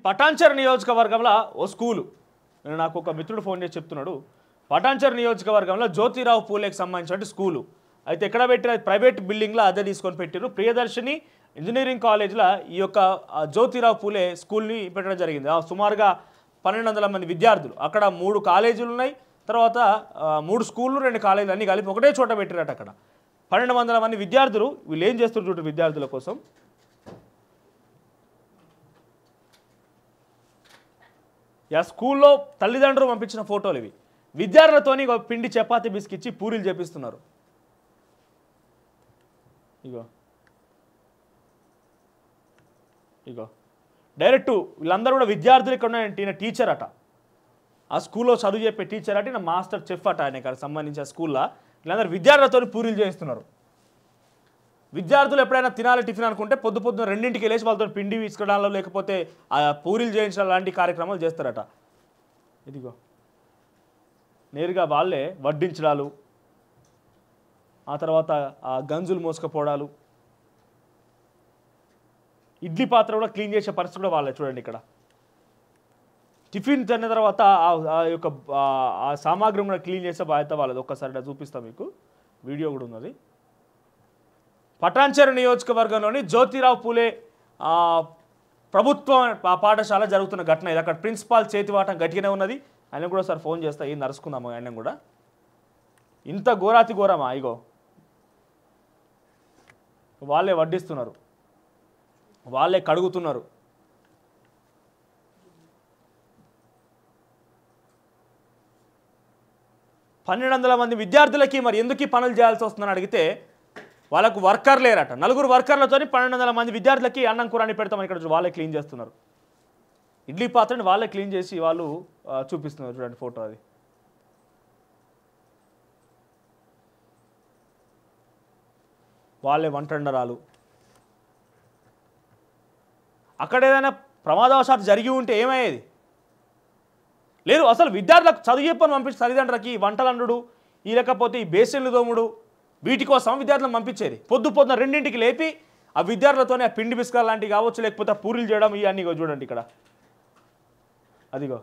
పటాన్చెరు నియోజకవర్గంలో ఓ స్కూలు నాకు ఒక మిత్రుడు ఫోన్ చేసి చెప్తున్నాడు. పటాన్చెరు నియోజకవర్గంలో జ్యోతిరావు పూలేకి సంబంధించిన స్కూలు అయితే ఎక్కడ పెట్టిన ప్రైవేట్ బిల్డింగ్లో అద్దె తీసుకొని పెట్టారు. ప్రియదర్శిని ఇంజనీరింగ్ కాలేజ్లో ఈ యొక్క జ్యోతిరావు పూలే స్కూల్ని పెట్టడం జరిగింది. సుమారుగా 1200 మంది విద్యార్థులు, అక్కడ 3 కాలేజీలు ఉన్నాయి, తర్వాత 3 స్కూళ్ళు 2 కాలేజీలు అన్నీ కలిపి ఒకటే చోట పెట్టారట. అక్కడ 1200 మంది విద్యార్థులు. వీళ్ళు ఏం చేస్తున్నారు చూడండి విద్యార్థుల కోసం. స్కూల్లో తల్లిదండ్రులు పంపించిన ఫోటోలు ఇవి. విద్యార్థులతోని పిండి చపాతీ బిస్కిచ్చి పూరీలు చేపిస్తున్నారు. ఇగో ఇగో డైరెక్ట్ వీళ్ళందరూ కూడా విద్యార్థులు. ఇక్కడ ఉన్న టీచర్ అట, ఆ స్కూల్లో చదువు చెప్పే టీచర్ అట, మాస్టర్ చెఫ్ అట ఆయన ఇక్కడ సంబంధించిన స్కూల్లో. వీళ్ళందరూ విద్యార్థులతో పూరీలు చేస్తున్నారు. విద్యార్థులు ఎప్పుడైనా తినాలి టిఫిన్ అనుకుంటే పొద్దున్న 2ంటికి వెళ్ళేసి వాళ్ళతో పిండి తీసుకురావడంలో లేకపోతే పూరీలు చేయించడం లాంటి కార్యక్రమాలు చేస్తారట. ఇదిగో నేరుగా వాళ్ళే వడ్డించడాలు, ఆ తర్వాత ఆ గంజులు మోసుకపోవడాలు, ఇడ్లీ పాత్ర కూడా క్లీన్ చేసే పరిస్థితి కూడా వాళ్ళే. చూడండి ఇక్కడ టిఫిన్ తిన్న తర్వాత ఆ యొక్క ఆ సామాగ్రి కూడా క్లీన్ చేసే బాధ్యత వాళ్ళది. ఒక్కసారి చూపిస్తాం, మీకు వీడియో కూడా ఉన్నది. పటాన్చెరు నియోజకవర్గంలోని జ్యోతిరావు పూలే ప్రభుత్వ పాఠశాల జరుగుతున్న ఘటన ఇది. అక్కడ ప్రిన్సిపాల్ చేతివాటం గట్టిగానే ఉన్నది. ఆయన కూడా సార్ ఫోన్ చేస్తా, ఏం నరుచుకుందాము ఆయన కూడా. ఇంత ఘోరాతి ఘోరమా? ఇగో వాళ్ళే వడ్డిస్తున్నారు, వాళ్ళే కడుగుతున్నారు. పన్నెండు మంది విద్యార్థులకి మరి ఎందుకు ఈ పనులు చేయాల్సి వస్తుందని అడిగితే వాళ్ళకు వర్కర్ లేరట. 4 వర్కర్లతో 1200 మంది విద్యార్థులకి అన్నం కూరని పెడతామని ఇక్కడ వాళ్ళే క్లీన్ చేస్తున్నారు. ఇడ్లీ పాత్రని వాళ్ళే క్లీన్ చేసి వాళ్ళు చూపిస్తున్నారు. చూడండి ఫోటో, అది వాళ్ళే వంటండరాలు. అక్కడ ఏదైనా ప్రమాదవశాత్తు జరిగి ఉంటే ఏమయ్యేది? లేదు, అసలు విద్యార్థులకు చదువు చెప్పని పంపించి తల్లిదండ్రులకి వంటలండు ఈ లేకపోతే ఈ బేసిన్లు దోముడు వీటి కోసం విద్యార్థులను పంపించేది. పొద్దున్న 2ంటికి లేపి ఆ విద్యార్థులతోనే ఆ పిండి బిస్కర్ లాంటివి కావచ్చు, లేకపోతే పూరీలు చేయడం ఇవన్నీ చూడండి ఇక్కడ. అదిగో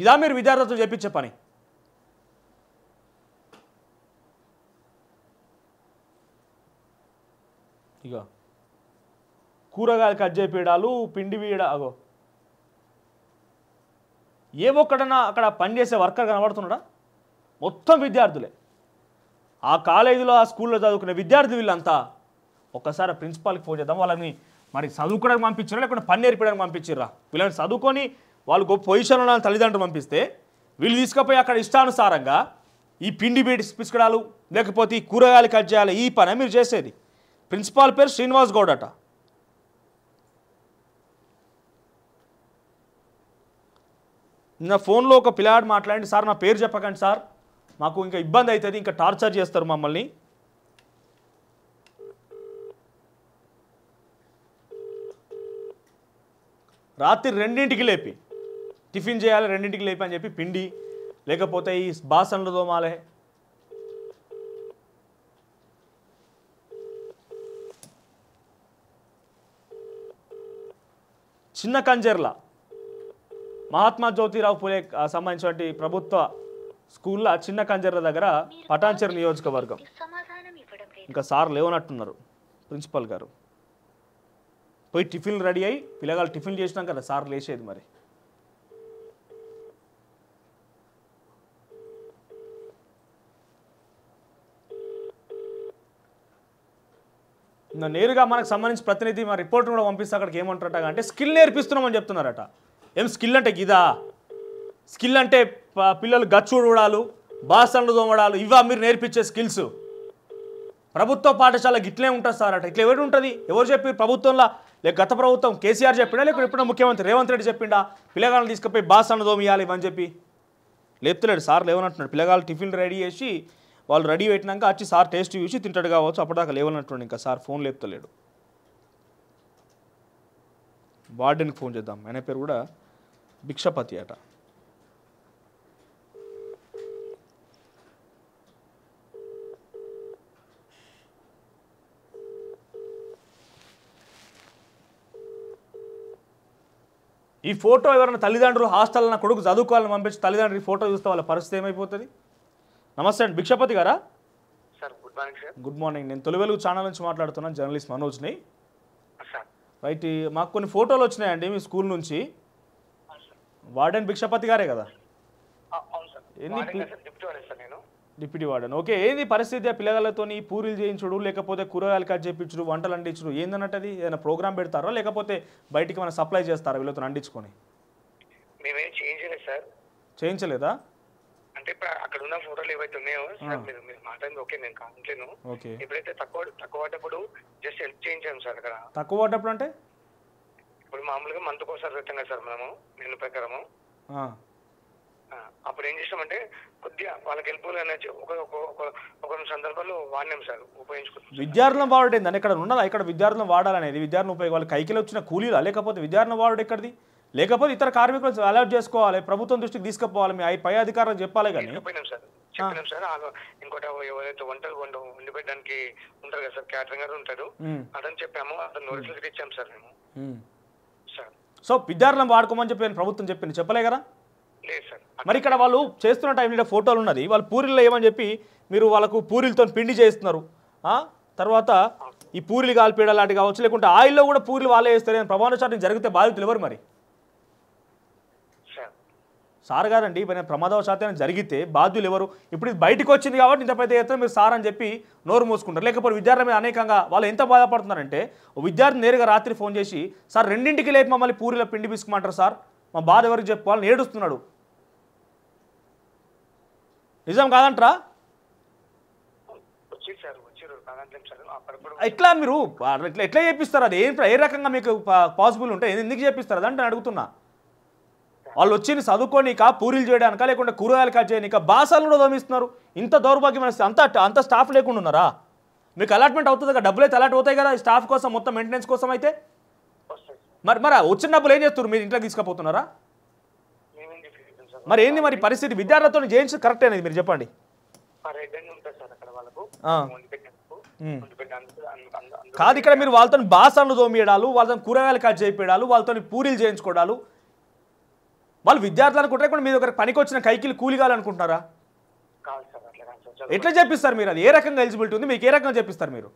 ఇదా మీరు విద్యార్థులతో చెప్పించే పని? ఇగో కూరగాయలు కట్ చేపేయడాలు, పిండి వీయడ. అగో ఏ ఒక్కడన్నా అక్కడ పనిచేసే వర్కర్ కనబడుతున్నాడా? మొత్తం విద్యార్థులే. ఆ కాలేజీలో ఆ స్కూల్లో చదువుకునే విద్యార్థులు వీళ్ళంతా. ఒక్కసారి ప్రిన్సిపాల్కి ఫోన్ చేద్దాం. వాళ్ళని మరి చదువుకోవడానికి పంపించారా లేకపోతే పని నేర్పడానికి పంపించారా? వీళ్ళని చదువుకొని వాళ్ళు గొప్ప పొజిషన్లో ఉన్న తల్లిదండ్రులు పంపిస్తే వీళ్ళు తీసుకుపోయి అక్కడ ఇష్టానుసారంగా ఈ పిండి పిసుకడాలు లేకపోతే ఈ కూరగాయలు కట్ చేయాలి, ఈ పని మీరు చేసేది. ప్రిన్సిపాల్ పేరు శ్రీనివాస్ గౌడ్ అట. నా ఫోన్లో ఒక పిల్లాడు మాట్లాడి, సార్ నా పేరు చెప్పకండి సార్, మాకు ఇంకా ఇబ్బంది అవుతుంది, ఇంకా టార్చర్ చేస్తారు మమ్మల్ని. రాత్రి 2ంటికి లేపి టిఫిన్ చేయాలి, 2ంటికి లేపి అని చెప్పి పిండి లేకపోతే ఈ బాసన్లు తోమాలే. చిన్న కంజర్ల మహాత్మా జ్యోతిరావు పూలే సంబంధించినటువంటి ప్రభుత్వ స్కూల్లో చిన్న కంజర్ల దగ్గర పటాన్చెరు నియోజకవర్గం. ఇంకా సార్ లేవనట్టున్నారు ప్రిన్సిపల్ గారు. పోయి టిఫిన్లు రెడీ అయ్యి పిల్లగాళ్ళు టిఫిన్ చేసినాక కదా సార్ లేచేది. మరి నేరుగా మనకు సంబంధించి ప్రతినిధి మా రిపోర్టర్ కూడా పంపిస్తే అక్కడికి ఏమంటారట అంటే స్కిల్ నేర్పిస్తున్నామని చెప్తున్నారట. ఏం స్కిల్ అంటే ఇదా? స్కిల్ అంటే పిల్లలు గచ్చుడాలు, బాసన్లు తోమడాలు, ఇవా మీరు నేర్పించే స్కిల్స్? ప్రభుత్వ పాఠశాల ఇట్లే ఉంటుంది సార్ అట. ఇట్లా ఎవరు ఉంటుంది? ఎవరు చెప్పి? ప్రభుత్వంలో లేక గత ప్రభుత్వం కేసీఆర్ చెప్పిండా లేకపోతే ఎప్పుడైనా ముఖ్యమంత్రి రేవంత్ రెడ్డి చెప్పిండా పిల్లగాళ్ళని తీసుకుపోయి బాసన్లు తోమియాలి ఇవని చెప్పి? లేపుతలేడు సార్, లేవనంటున్నాడు. పిల్లగాళ్ళు టిఫిన్ రెడీ చేసి వాళ్ళు రెడీ పెట్టినాక వచ్చి సార్ టేస్ట్ చూసి తింటాడు కావచ్చు, అప్పటిదాకా లేవనట్టున్నాడు. ఇంకా సార్ ఫోన్ లేపుతలేడు. వార్డెన్కి ఫోన్ చేద్దాం. ఆయన పేరు కూడా భిక్షపతి అట. ఈ ఫోటో ఎవరైనా తల్లిదండ్రులు హాస్టల్ నా కొడుకు చదువుకోవాలని పంపించి తల్లిదండ్రులు ఈ ఫోటో చూస్తే వాళ్ళ పరిస్థితి ఏమైపోతుంది? నమస్తే అండి, భిక్షపతి గారా? Sir good morning sir. Good morning. నేను తొలి వెలుగు ఛానల్ నుంచి మాట్లాడుతున్నాను, జర్నలిస్ట్ మనోజ్ని. సార్ రైట్, మాకు కొన్ని ఫోటోలు వచ్చినాయండి మీ స్కూల్ నుంచి. వార్డెన్ భిక్షపతి గారే కదా? అవును సార్. డిప్యూటీ వార్డెన్ సార్ నేను. Deputy warden. ఓకే, ఏంది పరిస్థితి? ఆ పిల్లగాళ్ళతో పూరీలు చేయించుడు, లేకపోతే కూరగాయలు కట్ చేయించుడు, వంటలు అండించుడు ఏందన్నట్టు? అది ఏదైనా ప్రోగ్రామ్ పెడతారా, లేకపోతే బయటికి మనం సప్లై చేస్తారా వీళ్ళతో అండించుకొని? మేమేం చేయించలేదు సార్. చేయించలేదా? అంటే ఇప్పుడు అక్కడ ఉన్న ఫోటోలు ఏవైతే ఉన్నాయో సార్, మీరు మాట్లాడింది ఓకే, నేను కాంట్లేను. ఓకే, ఎప్పుడైతే తక్కువ పడ్డప్పుడు జస్ట్ హెల్ప్ చేయించాము సార్. అక్కడ తక్కువ పడ్డప్పుడు అంటే ఇప్పుడు మామూలుగా మంత్కి ఒకసారి పెట్టాం కదా సార్ మనము మెనూ ప్రకారము. అప్పుడు ఏం చేసామంటే కొద్దిగా వాళ్ళకి హెల్ప్ అనేది ఒక సందర్భాల్లో వాడినాం సార్, ఉపయోగించుకుంటాం. విద్యార్థులను వాడు ఏందని ఇక్కడ ఉన్నదా? ఇక్కడ విద్యార్థులను వాడాలనేది విద్యార్థులు ఉపయోగం వాళ్ళ కైకిలో వచ్చిన కూలీలా, లేకపోతే విద్యార్థులను వాడు ఎక్కడిది? లేకపోతే ఇతర కార్మికులు అలర్ట్ చేసుకోవాలి, ప్రభుత్వం దృష్టికి తీసుకుపోవాలి, మీ పై అధికారులకు చెప్పాలి. కానీ చెప్పినాం సార్. ఇంకోటి ఎవరైతే వంటలు వండి పెట్టడానికి ఉంటారు కదా సార్, క్యాటరింగ్ గారు ఉంటారు, అదని చెప్పాము. అతను నోటీసులు ఇచ్చాము సార్ మేము. సార్ సో విద్యార్థులను వాడుకోమని చెప్పి ప్రభుత్వం చెప్పింది, చెప్పలే కదా? లేదు సార్. మరి ఇక్కడ వాళ్ళు చేస్తున్న టైంలో ఫోటోలు ఉన్నది, వాళ్ళు పూరీల్లో ఏమని చెప్పి మీరు వాళ్ళకు పూరీలతో పిండి చేస్తున్నారు. తర్వాత ఈ పూరీలు కాల్పేయడం లాంటివి కావచ్చు, లేకుంటే ఆయిల్లో కూడా పూరీలు వాళ్ళే వేస్తారు. ప్రమాదవశాత్తు జరిగితే బాధితులు ఎవరు? మరి సార్ గారండి, ప్రమాదవశాత్తు జరిగితే బాధ్యులు ఎవరు? ఇప్పుడు ఇది బయటకు వచ్చింది కాబట్టి ఇంత పెద్ద ఎత్తున మీరు సార్ అని చెప్పి నోరు మూసుకుంటారు. లేకపోతే విద్యార్థుల మీద అనేకంగా వాళ్ళు ఎంత బాధపడుతున్నారంటే, విద్యార్థి నేరుగా రాత్రి ఫోన్ చేసి, సార్ 2ంటికి లేపి మమ్మల్ని పూరీలో పిండి పిసుకుమంటారు సార్, మా బాధ ఎవరికి చెప్పుకోవాలని ఏడుస్తున్నాడు. నిజం కాదంటారా? ఎట్లా మీరు ఎట్లా చేపిస్తారు? అది ఏ రకంగా మీకు పాసిబుల్ ఉంటే ఎందుకు చేపిస్తారు అదంటే నేను అడుగుతున్నా. వాళ్ళు వచ్చి చదువుకోనిక, పూరీలు చేయడానిక, లేకుంటే కూరగాయలు కట్ చేయనిక బాసాలు కూడా దోమిస్తున్నారు. ఇంత దౌర్భాగ్యం అంత స్టాఫ్ లేకుండా ఉన్నారా? మీకు అలాట్మెంట్ అవుతుంది కదా, డబ్బులు అయితే అలాట్ అవుతాయి కదా స్టాఫ్ కోసం, మొత్తం మెయింటెనెన్స్ కోసం. అయితే మరి వచ్చిన డబ్బులు ఏం చేస్తారు? మీరు ఇంట్లోకి తీసుకుపోతున్నారా? మరి ఏంది మరి పరిస్థితి? విద్యార్థులతో చేయించి కరెక్ట్ అనేది మీరు చెప్పండి. కాదు, ఇక్కడ మీరు వాళ్ళతో బాసాలు దోమియడాలు, వాళ్ళతో కూరగాయలు కట్ చేయించడాలు, వాళ్ళతో పూరీలు చేయించుకోవడాలు, వాళ్ళు విద్యార్థులు అనుకుంటారా కూడా మీరు ఒకరికి పనికి వచ్చిన కైకిలు కూలిగాలనుకుంటున్నారా? ఎట్లా చెప్పిస్తారు మీరు? అది ఏ రకంగా ఎలిజిబిలిటీ ఉంది మీకు? ఏ రకంగా చెప్పిస్తారు మీరు?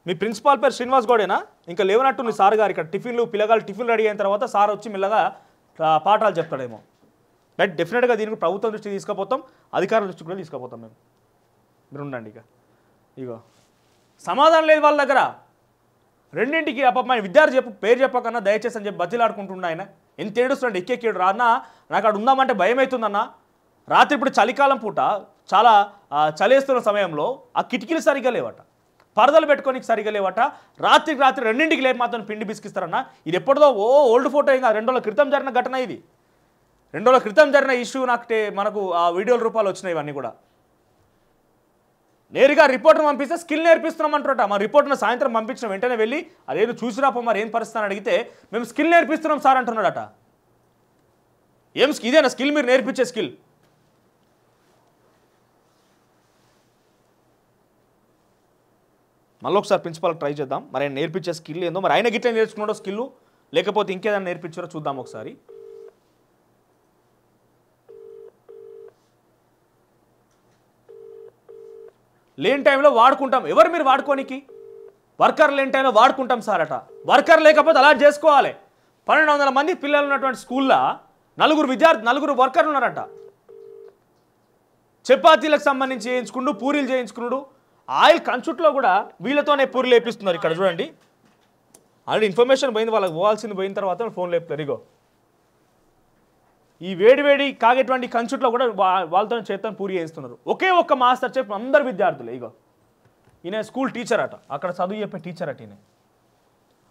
మీ ప్రిన్సిపాల్ పేరు శ్రీనివాస్ గౌడేనా? ఇంకా లేవనట్టుంది సార్ గారు. ఇక్కడ పిల్లగాళ్ళు టిఫిన్లు రెడీ అయిన తర్వాత సార్ వచ్చి మెల్లగా పాఠాలు చెప్తాడేమో. బట్ డెఫినెట్గా దీనికి ప్రభుత్వం దృష్టికి తీసుకుపోతాం, అధికారుల దృష్టికి కూడా తీసుకుపోతాం మేము. మీరు ఉండండి. ఇగో సమాధానం లేదు వాళ్ళ దగ్గర. 2ంటికి అప్ప విద్యార్థి పేరు చెప్పకన్నా దయచేసి అని చెప్పి బతిలాడుకుంటున్నా ఆయన. ఎంత ఏడుస్తున్నాడు, ఎక్కేడు రాన్నా, నాకు అక్కడ ఉందామంటే భయం అవుతుందన్న. రాత్రి ఇప్పుడు చలికాలం పూట చాలా చలేస్తున్న సమయంలో ఆ కిటికీలు సరిగ్గా లేవట, పరదలు పెట్టుకోనికి సరిగ్గా లేవట. రాత్రి 2ంటికి లేపు మాత్రం పిండి బిస్కిస్తారన్న. ఇది ఎప్పటిదో ఓల్డ్ ఫోటో, ఇంకా 2 రోజుల క్రితం జరిగిన ఘటన ఇది. 2 రోజుల క్రితం జరిగిన ఇష్యూ మనకు ఆ వీడియోల రూపాలు వచ్చినాయి. ఇవన్నీ కూడా నేరుగా రిపోర్టర్ పంపిస్తే స్కిల్ నేర్పిస్తున్నామంటారట. మా రిపోర్టర్ను సాయంత్రం పంపించిన వెంటనే వెళ్ళి అదేదో చూసిరాపో మరి ఏం పరిస్థితి అని అడిగితే, మేము స్కిల్ నేర్పిస్తున్నాం సార్ అంటున్నాడట. ఏం ఇదేనా స్కిల్? మీరు నేర్పించే స్కిల్? మళ్ళీ ఒకసారి ప్రిన్సిపాల్కి ట్రై చేద్దాం. మరి ఆయన నేర్పించే స్కిల్ ఏందో, మరి ఆయన గిట్లా నేర్చుకున్నాడో స్కిల్, లేకపోతే ఇంకేదైనా నేర్పించారో చూద్దాం ఒకసారి. లేని టైంలో వాడుకుంటాం. ఎవరు మీరు వాడుకోనికి? వర్కర్ లేని టైంలో వాడుకుంటాం సార్ అట. వర్కర్ లేకపోతే అలాట్ చేసుకోవాలి. 1200 మంది పిల్లలు ఉన్నటువంటి స్కూల్లో 4 వర్కర్లు ఉన్నారట. చపాతీలకు సంబంధించి చేయించుకుంటూ, పూరీలు చేయించుకున్నాడు. ఆయిల్ కంచుట్లో కూడా వీళ్ళతోనే పూరీలు వేపిస్తున్నారు. ఇక్కడ చూడండి, ఆల్రెడీ ఇన్ఫర్మేషన్ పోయింది, వాళ్ళకి పోవాల్సింది పోయిన తర్వాత ఫోన్ లేపుతారు. ఇగో ఈ వేడి కాగేటువంటి కంచుట్లో కూడా వాళ్ళతో చేత పూరి చేయిస్తున్నారు. ఒకే ఒక్క మాస్టర్ చెప్పి అందరు విద్యార్థులు. ఇగో ఈయన స్కూల్ టీచర్ అట, అక్కడ చదువు చెప్పే టీచర్ అట.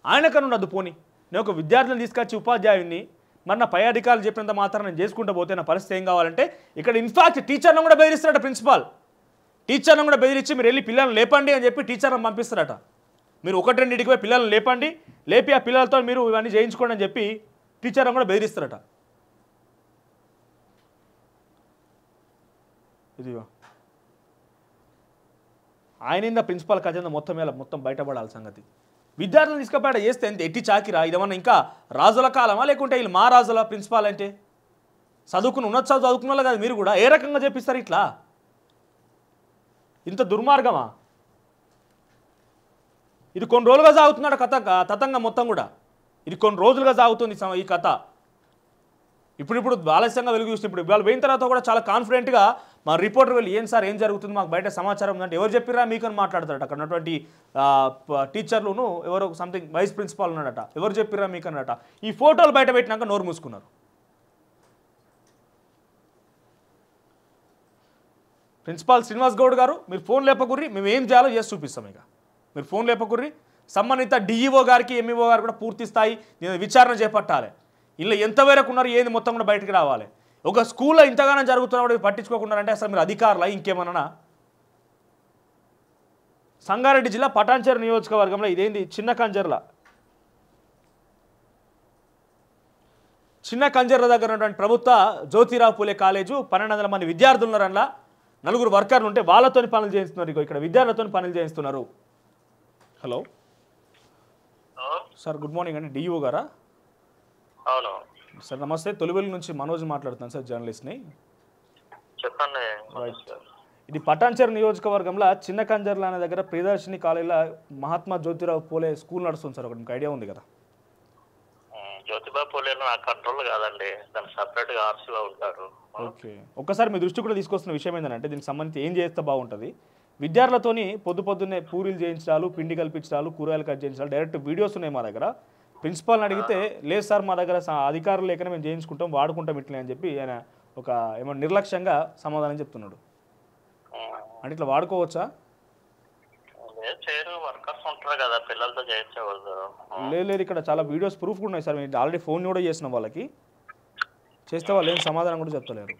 ఆయనకన్నా ఉండదు పోనీ, నేను ఒక విద్యార్థులను తీసుకొచ్చి ఉపాధ్యాయుని మరి నా పై అధికారులు చెప్పినంత మాత్రం నేను చేసుకుంటూ పోతే నా పరిస్థితి ఏం కావాలంటే, ఇక్కడ ఇన్ఫాక్ట్ టీచర్ను కూడా బెదిరిస్తారట ప్రిన్సిపాల్. టీచర్ను కూడా బెదిరించి మీరు వెళ్ళి పిల్లల్ని లేపండి అని చెప్పి టీచర్ని పంపిస్తారట. మీరు 1-2ంటికి పోయి పిల్లల్ని లేపి ఆ పిల్లలతో మీరు ఇవన్నీ చేయించుకోండి అని చెప్పి టీచర్ను కూడా బెదిరిస్తారట. ఇదిగో ఆయన ప్రిన్సిపాల్ ఖజానా మొత్తం బయటపడాలి సంగతి. విద్యార్థులను తీసుకుపోయాడ చేస్తే ఎంత ఎట్టి చాకిరా? ఇదేమన్నా ఇంకా రాజుల కాలమా లేకుంటే వీళ్ళు మా రాజుల ప్రిన్సిపాల్ అంటే? చదువుకున్న వాళ్ళు కాదు మీరు కూడా, ఏ రకంగా చెప్పిస్తారు ఇట్లా? ఇంత దుర్మార్గమా? ఇది కొన్ని రోజులుగా సాగుతున్నాడు తతంగం మొత్తం కూడా. ఇది కొన్ని రోజులుగా సాగుతుంది ఈ కథ. ఇప్పుడు ఆలస్యంగా వెలుగు చూస్తే ఇప్పుడు వాళ్ళు పోయిన తర్వాత కూడా చాలా కాన్ఫిడెంట్గా మా రిపోర్టర్ వెళ్ళి ఏం సార్ ఏం జరుగుతుంది, మాకు బయట సమాచారం ఉందంటే ఎవరు చెప్పిరా మీకు అని మాట్లాడతారట. అక్కడ ఉన్నటువంటి టీచర్లును ఎవరో సంథింగ్ వైస్ ప్రిన్సిపాల్ ఉన్నాడట, ఎవరు చెప్పిరా మీకు అన్నట. ఈ ఫోటోలు బయట పెట్టినాక నోరు మూసుకున్నారు. ప్రిన్సిపాల్ శ్రీనివాస్ గౌడ్ గారు మీరు ఫోన్ లేపకుర్రి, మేము ఏం చేయాలో చేసి చూపిస్తాం. ఇక మీరు ఫోన్ లేపకుర్రి. సంబంధిత డిఈఓ గారికి ఎంఈఓ గారు కూడా పూర్తి స్థాయి దీని విచారణ చేపట్టాలి. ఇలా ఎంత వరకు ఉన్నారు ఏంది మొత్తం కూడా బయటకు రావాలి. ఒక స్కూల్లో ఇంతగానో జరుగుతున్నప్పుడు పట్టించుకోకుండారంటే అసలు మీరు అధికారులా ఇంకేమన్నా? సంగారెడ్డి జిల్లా పటాన్చెరు నియోజకవర్గంలో ఇదేంది చిన్న కంజర్ల దగ్గర ఉన్నటువంటి ప్రభుత్వ జ్యోతిరావు పూలే కాలేజు 1200 మంది విద్యార్థులు ఉన్నారనలా, 4 వర్కర్లు ఉంటే వాళ్ళతో పనులు చేయిస్తున్నారు. ఇక్కడ విద్యార్థులతో పనులు చేయిస్తున్నారు. హలో సార్, గుడ్ మార్నింగ్ అండి, డిఈఓ గారా? అవును సార్ నమస్తే, తొలివెల్లి నుంచి మనోజ్ మాట్లాడుతున్నాను సార్, జర్నలిస్ట్ని. చెప్పండి. ఇది పటాన్చెరు నియోజకవర్గంలో చిన్న కంజర్ల అనే దగ్గర ప్రియదర్శిని కాలేజీలో మహాత్మా జ్యోతిరావు పూలే స్కూల్ నడుస్తుంది సార్, ఒకటి మీకు ఐడియా ఉంది కదా? జ్యోతిబా పూలే నా కంట్రోల్ కాదండి, దానికి సపరేట్గా ఆర్సీలో ఉంటారు. ఓకే, ఒక్కసారి మీ దృష్టి కూడా తీసుకొస్తున్న విషయం ఏంటంటే దీనికి సంబంధించి ఏం చేస్తే బాగుంటుంది? విద్యార్థులతోని పొద్దున్నే పూరీలు చేయించాలు, పిండి కల్పించాలు, కూరగాయలు కట్ చేయించాలి, డైరెక్ట్ వీడియోస్ ఉన్నాయి మా దగ్గర. ప్రిన్సిపాల్ని అడిగితే లేదు సార్ మా దగ్గర అధికారులు లేకనే మేము చేయించుకుంటాం, వాడుకుంటాం ఇట్లే అని చెప్పి ఆయన ఒక ఏమో నిర్లక్ష్యంగా సమాధానం చెప్తున్నాడు. అంటే ఇట్లా వాడుకోవచ్చా? వర్కర్స్ ఉంటారు కదా, పిల్లలతో చేయించవద్దు. లేదు, ఇక్కడ చాలా వీడియోస్ ప్రూఫ్ కూడా ఉన్నాయి సార్. మేము ఆల్రెడీ ఫోన్ కూడా చేసిన వాళ్ళకి, చేస్తే వాళ్ళు ఏం సమాధానం కూడా చెప్తలేరు.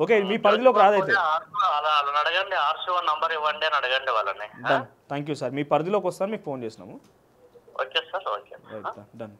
ఓకే, మీ పరిధిలోకి రాదైతే అడగండి, ఆర్సీ1 నంబర్ ఇవ్వండి అని అడగండి వాళ్ళని. థ్యాంక్ యూ సార్, మీ పరిధిలోకి వస్తాను, మీకు ఫోన్ చేసినాము. Okay sir, okay done.